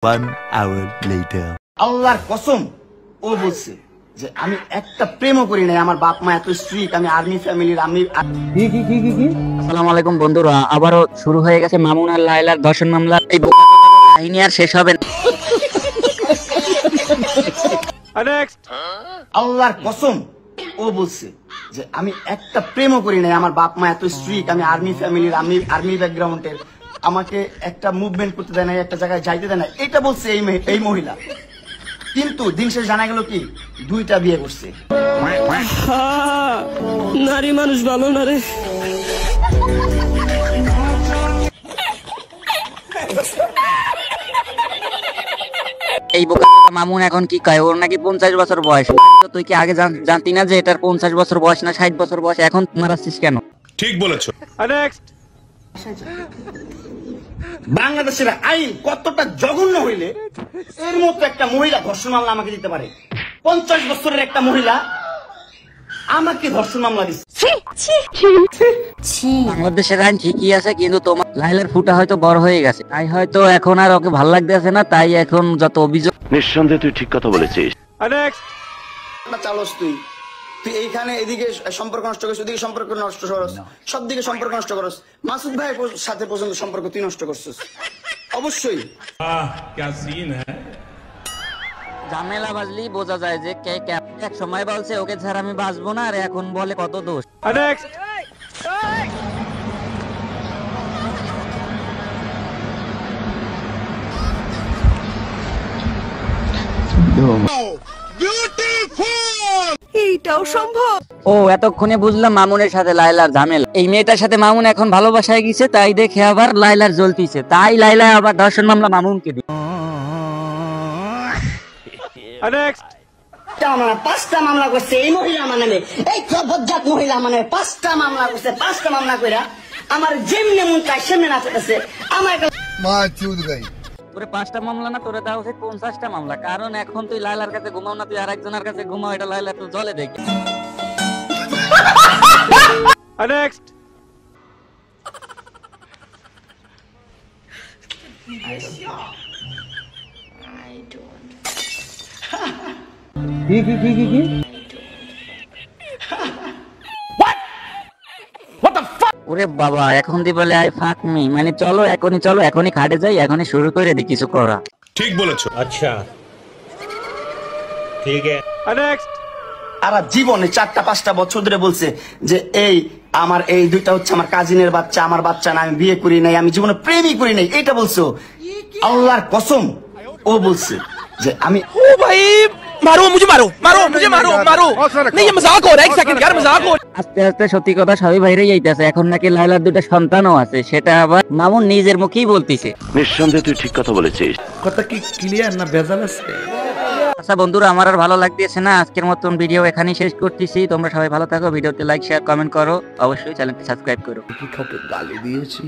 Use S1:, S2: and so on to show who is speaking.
S1: 1 hour later.
S2: আল্লাহর কসম ও বলছে যে আমি একটা প্রেমও করি নাই, আমার বাপ মা এত স্ট্রিক্ট, আমি আর্মি ফ্যামিলির। আমি
S3: আসসালামু আলাইকুম বন্ধুরা, আবারও শুরু হয়ে গেছে মামুন আর লায়লার ধর্ষণ মামলা। এই কাহিনী আর শেষ হবে না।
S2: আল্লাহর কসম ও বলছে যে আমি একটা প্রেমও করি নাই, আমার বাপ মা এত স্ট্রিক্ট, আমি আর্মি ফ্যামিলির, আমি আর্মি ব্যাকগ্রাউন্ডের, আমাকে একটা মুভমেন্ট করতে দেয় না, একটা জায়গায় যাইতে দেয় না, এটা বলছে এই মহিলা। কিন্তু দিন শেষে জানা গেল কি দুইটা বিয়ে করছে।
S4: নারী মানুষ ভালো না রে।
S3: এই বোকা মামুন এখন কি কয়, ওর নাকি 50 বছর বয়স। তুই কি আগে জানতি না যে এটার 50 বছর বয়স না 60 বছর বয়স? এখন মারাচ্ছিস কেন?
S5: ঠিক বলেছো।
S2: বাংলাদেশের আইন কতটা জঘন্য হইলে এর মতো একটা মহিলা ধর্ষণ মামলা আমাকে দিতে পারে? 50 বছরের একটা মহিলা আমাকে ধর্ষণ মামলা দিচ্ছে।
S3: বাংলাদেশের আইন ঠিকই আছে, কিন্তু তোমার লাইলার ফুটা হয়তো বড় হয়ে গেছে, তাই হয়তো এখন আর ওকে ভালো লাগতেছে না, তাই এখন যত অভিযোগ।
S5: নিঃসন্দেহে তুই ঠিক কথা বলেছিস।
S2: চালস তুই এইখানে এদিকে সম্পর্ক নষ্ট করছিস, ওদিকে সম্পর্ক নষ্ট করছিস, সব দিকে সম্পর্ক নষ্ট করছিস। মাসুদ ভাইয়ের সাথে পর্যন্ত সম্পর্ক তুই নষ্ট করছিস। অবশ্যই
S3: ঝামেলা বাজলি বোঝা যায় যে কে এক সময় বলছে ওকে ছাড়া আমি বাঁচবো না, আর এখন বলে কত দোষ।
S4: এইটাও সম্ভব?
S3: ও এতক্ষণে বুঝলাম মামুনের সাথে লাইলার ঝামেলা। এই মেয়েটার সাথে মামুন এখন ভালোবাসায় গেছে, তাই দেখে আবার লাইলার জ্বলতিছে, তাই লাইলা আবার ধর্ষণ মামলা মামুনকে দিই।
S2: 5টা মামলা করছে এই মহিলা আমার নামে, এই বজ্জাত মহিলা আমার নামে 5টা মামলা করছে। 5টা মামলা কইরা আমার যেমনি মন চায় সেমনি নাচতেছে। আমার
S3: তোরে 5টা মামলা না, তোরে দেওয়া উচিত 50টা মামলা। কারণ এখন তুই লাইলার কাছে ঘুমাও না, তুই আরেকজনের কাছে ঘুমাও, এটা লাইলা তো জলে দেখে। ওরে বাবা, এখন দি বলে আই ফাক মি, মানে চলো এখনই খাটে যাই, এখনই শুরু করে দি কিছু করা।
S5: ঠিক বলেছো।
S6: আচ্ছা ঠিক আছে।
S2: আর জীবনে 4টা-5টা বছর ধরে বলছে যে এই আমার এই দুইটা হচ্ছে আমার কাজিনের বাচ্চা, আমার বাচ্চা না, আমি বিয়ে করি নাই, আমি জীবনে প্রেমই করি নাই, এটা বলছো। আল্লাহর কসম ও বলছে যে আমি
S4: ও ভাই মারো মুঝে, মারো মুঝে, মারো नहीं ये मजाक हो रहा है, एक सेकंड यार मजाक हो।
S3: আস্তে আস্তে সত্যি কথা সবই বাইরে যাইতেছে। এখন নাকি লাইলার দুটো সন্তানও আছে, সেটা আবার মামুন নিজের মুখেই বলতিছে।
S5: নিঃসন্দেহে তুই ঠিক কথা বলেছিস।
S2: কথা কি ক্লিয়ার না ভেজাল আছে?
S3: আচ্ছা বন্ধুরা, আমার আর ভালো লাগতেছে না, আজকের মতন ভিডিও এখানেই শেষ করতেছি। তোমরা সবাই ভালো থাকো, ভিডিওতে লাইক শেয়ার কমেন্ট করো, অবশ্যই চ্যানেলটি সাবস্ক্রাইব করো।
S1: কি কাউকে গালি দিয়েছি?